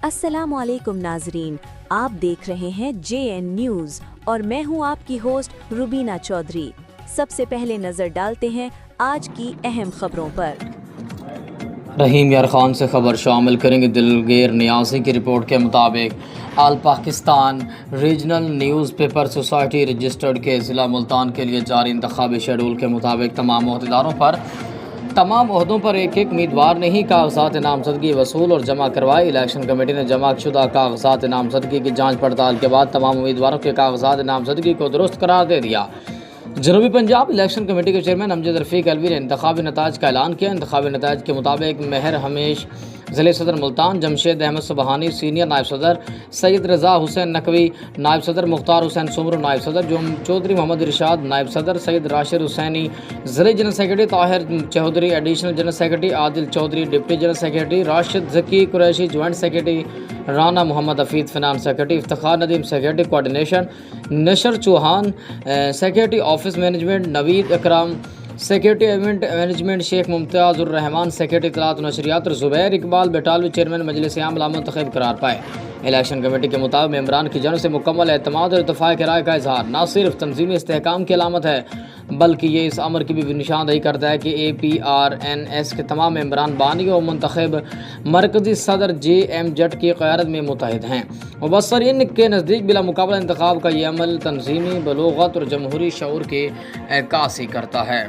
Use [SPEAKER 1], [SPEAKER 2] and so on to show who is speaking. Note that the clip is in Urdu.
[SPEAKER 1] السلام علیکم ناظرین، آپ دیکھ رہے ہیں JN نیوز اور میں ہوں آپ کی ہوسٹ روبینہ چودھری۔ سب سے پہلے نظر ڈالتے ہیں آج کی اہم خبروں پر۔
[SPEAKER 2] رحیم یار خان سے خبر شامل کریں گے۔ دلگیر نیازی کی رپورٹ کے مطابق all Pakistan regional newspaper society registered کے ضلع ملتان کے لیے جاری انتخابی شیڈول کے مطابق تمام عہدوں پر ایک امیدوار نے ہی کاغذات نامزدگی وصول اور جمع کروائی۔ الیکشن کمیٹی نے جمع شدہ کاغذات نامزدگی کی جانچ پڑتال کے بعد تمام امیدواروں کے کاغذات نامزدگی کو درست قرار دے دیا۔ جنوبی پنجاب الیکشن کمیٹی کے چیئرمین امجد رفیق الوی نے انتخابی نتائج کا اعلان کیا۔ انتخابی نتائج کے مطابق مہر ہمیش ضلع صدر ملتان، جمشید احمد سبحانی سینئر نائب صدر، سید رضا حسین نقوی نائب صدر، مختار حسین سمرو نائب صدر، چودھری محمد ارشاد نائب صدر، سید راشد حسینی ضلع general secretary, Tahir Chaudhry additional general secretary, Adil Chaudhry deputy general secretary, Rashid Zaki Qureshi joint secretary, Rana Muhammad Hafeez finance secretary, Iftikhar Nadeem secretary coordination, Nashar Chauhan secretary office management, Naveed Akram secretary event management, Sheikh Mumtaz الرحمان سیکرٹری اطلاعات و نشریات اور زبیر اقبال بیٹالوی چیئرمین مجلس عاملہ منتخب قرار پائے۔ الیکشن کمیٹی کے مطابق ممبران کی جانب سے مکمل اعتماد اور اتفاق رائے کا اظہار نہ صرف تنظیمی استحکام کی علامت ہے بلکہ یہ اس امر کی بھی نشاندہی کرتا ہے کہ APRNS کے تمام ممبران بانی و منتخب مرکزی صدر JM جٹ کی قیادت میں متحد ہیں۔ مبصرین کے نزدیک بلا مقابلہ انتخاب کا یہ عمل تنظیمی بلوغت اور جمہوری شعور کی عکاسی کرتا ہے۔